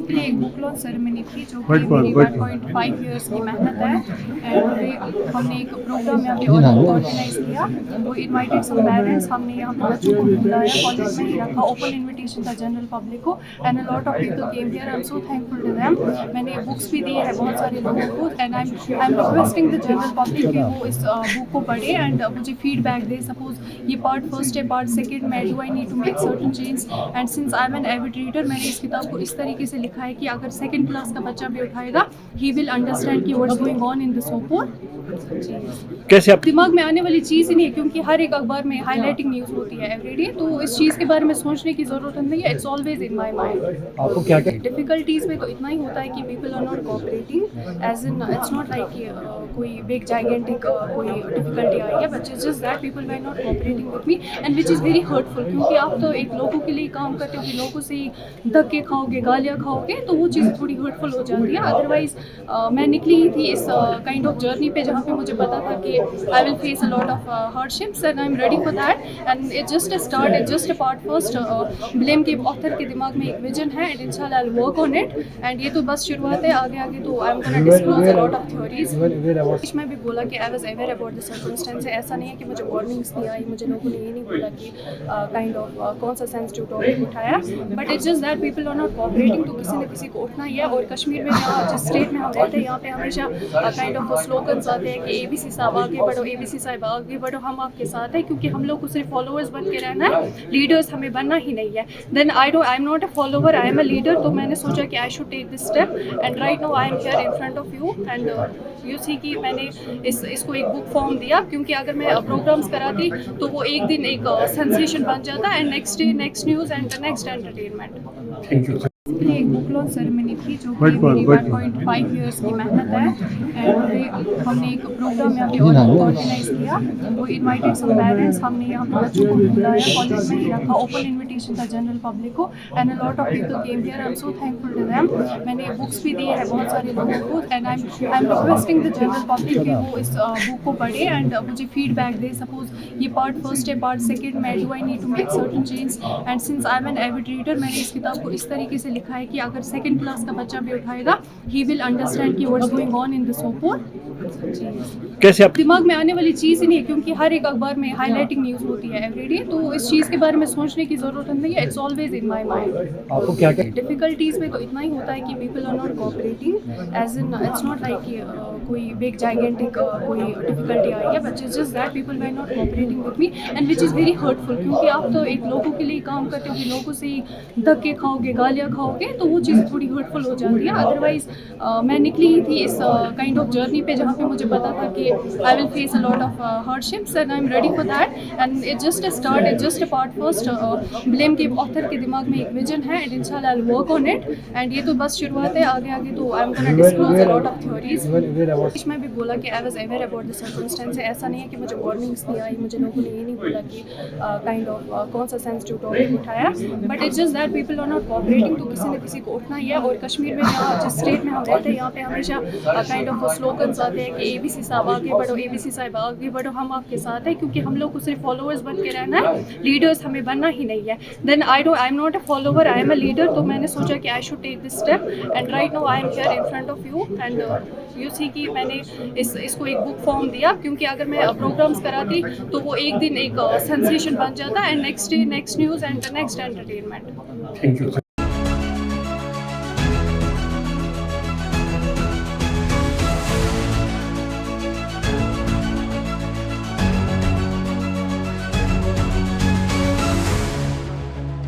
Basically एक book launch ceremony थी जो कि मेरी 1.5 इयर्स की मेहनत है एंड हमने एक प्रोग्राम यहाँ पे ऑर्गेनाइज किया। वो इनवाइटेड सम पेरेंट्स, हमने यहाँ पे बच्चों को बुलाया, कॉलेज में ही रखा, ओपन इन्विटेशन था जनरल पब्लिक को and a lot of people came here. I am so thankful to them. मैंने बुक्स भी दी है बहुत सारे लोगों को and I am requesting the general public कि वो इस बुक को पढ़े एंड मुझे फीडबैक दे। सपोज ये पार्ट फर्स्ट है, पार्ट सेकेंड में do I need to make certain change and since I am an Avid reader, मैंने इस किताब को इस तरीके से लिखा है कि अगर सेकंड क्लास का बच्चा भी उठाएगा ही विल अंडरस्टैंड कि what's going on in the Sopore. कैसे आप दिमाग में आने वाली चीज़ ही नहीं है क्योंकि हर एक अखबार में हाईलाइटिंग न्यूज़ होती है एवरीडे, तो इस चीज़ के बारे में सोचने की ज़रूरत नहीं है। It's always in my mind. आपको क्या क्या डिफिकल्टीज़ में तो इतना ही होता है कि people are not cooperating, as in it's not like कि कोई बिग जाइगेंटिक कोई डिफिकल्टी आई है, but just that people were not cooperating with me and which is very hurtful. क्योंकि आप तो एक लोगों के लिए काम करते हो कि लोगों से ही धक्के खाओगे, गालियाँ खाओगे, तो वो चीज़ थोड़ी हर्टफुल हो जाती है। अदरवाइज मैं निकली ही थी इस काइंड ऑफ जर्नी पे जहाँ पे मुझे पता था कि I will face a lot of hardships and I am ready for that and it just a start, it just a part first. Blame के ऑथर के दिमाग में एक विजन है एंड इंशाल्लाह I will work on it and ये तो बस शुरुआत है। आगे आगे तो I am gonna disclose a lot of theories. मैं भी बोला कि I was aware about the circumstance. ऐसा नहीं है कि मुझे वार्निंग्स नहीं आई, मुझे लोगों ने ये नहीं बोला कि काइंड ऑफ कौन सा सेंसिटिव टॉपिक उठाया, but it's just that people are not cooperating. तो किसी न किसी को उठना ही है। और कश्मीर में जहाँ जिस स्टेट में हम रहते हैं यहाँ पे हमेशा काइंड ऑफ स्लोगन्स आते हैं कि ABC साहब आगे बढ़ो, ABC साहब आगे बढ़ो, हम आपके साथ हैं। क्योंकि हम लोग को सिर्फ फॉलोअर्स बन के रहना है, लीडर्स हमें बनना ही नहीं है। Then I am not a follower, I am a leader. तो मैंने सोचा कि I should take this step and right now I am here in front of you and you see कि मैंने इसको एक बुक फॉर्म दिया। क्योंकि अगर मैं प्रोग्राम्स कराती तो वो एक दिन एक सेंसेशन बन जाता and next day next news and next entertainment. Thank you basically एक बुक लॉन्च सेरेमनी थी जो कि मेरी 1.5 इयर्स की मेहनत है एंड हमने एक प्रोग्राम यहाँ पे ऑर्गेनाइज किया। वो इनवाइटेड सम पेरेंट्स, हमने यहाँ पे बच्चों को बुलाया, कॉलेज में ही रखा, ओपन इन्विटेशन था जनरल पब्लिक को and a lot of people came here. I am so thankful to them. मैंने बुक्स भी दी है बहुत सारे लोगों को and I am requesting the general public कि वो इस बुक को पढ़े एंड मुझे फीडबैक दे। सपोज ये पार्ट फर्स्ट है, पार्ट सेकेंड में do I need to make certain change and since I am an Avid reader, मैंने इस किताब को इस तरीके से लिखा है कि अगर सेकंड क्लास का बच्चा भी उठाएगा ही विल अंडरस्टैंड कि what's going on in the Sopore. कैसे आप दिमाग में आने वाली चीज़ ही नहीं है क्योंकि हर एक अखबार में हाईलाइटिंग न्यूज़ होती है एवरीडे, तो इस चीज़ के बारे में सोचने की ज़रूरत नहीं है। It's always in my mind. आपको क्या क्या डिफिकल्टीज़ में तो इतना ही होता है कि people are not cooperating, as in it's not like कि कोई बिग जाइगेंटिक कोई डिफिकल्टी आई है, but just that people were not cooperating with me and which is very hurtful. क्योंकि आप तो एक लोगों के लिए काम करते हो कि लोगों से ही धक्के खाओगे, गालियाँ खाओगे, तो वो चीज़ थोड़ी हर्टफुल हो जाती है। अदरवाइज मैं निकली ही थी इस काइंड ऑफ जर्नी पे जहाँ पे मुझे पता था कि I will face a lot of hardships and I am ready for that and it just a start, it just a part first. Blame के ऑथर के दिमाग में एक विजन है एंड इंशाल्लाह I will work on it and ये तो बस शुरुआत है। आगे आगे तो I am gonna disclose a lot of theories. मैं भी बोला कि I was aware about the circumstance. ऐसा नहीं है कि मुझे वार्निंग्स नहीं आई, मुझे लोगों ने ये नहीं बोला कि काइंड ऑफ कौन सा सेंसिटिव टॉपिक उठाया, but it's just that people are not cooperating. तो किसी न किसी को उठना ही है। और कश्मीर में जहाँ जिस स्टेट में हम रहते हैं यहाँ पे हमेशा काइंड ऑफ स्लोगन्स आते हैं कि ABC साहब आगे बढ़ो, ABC साहब आगे बढ़ो, हम आपके साथ हैं। क्योंकि हम लोग को सिर्फ फॉलोअर्स बन के रहना है, लीडर्स हमें बनना ही नहीं है। Then I am not a follower, I am a leader. तो मैंने सोचा कि I should take this step and right now I am here in front of you and you see कि मैंने इसको एक बुक फॉर्म दिया। क्योंकि अगर मैं प्रोग्राम्स कराती तो वो एक दिन एक सेंसेशन बन जाता and next day next news and next entertainment. Thank you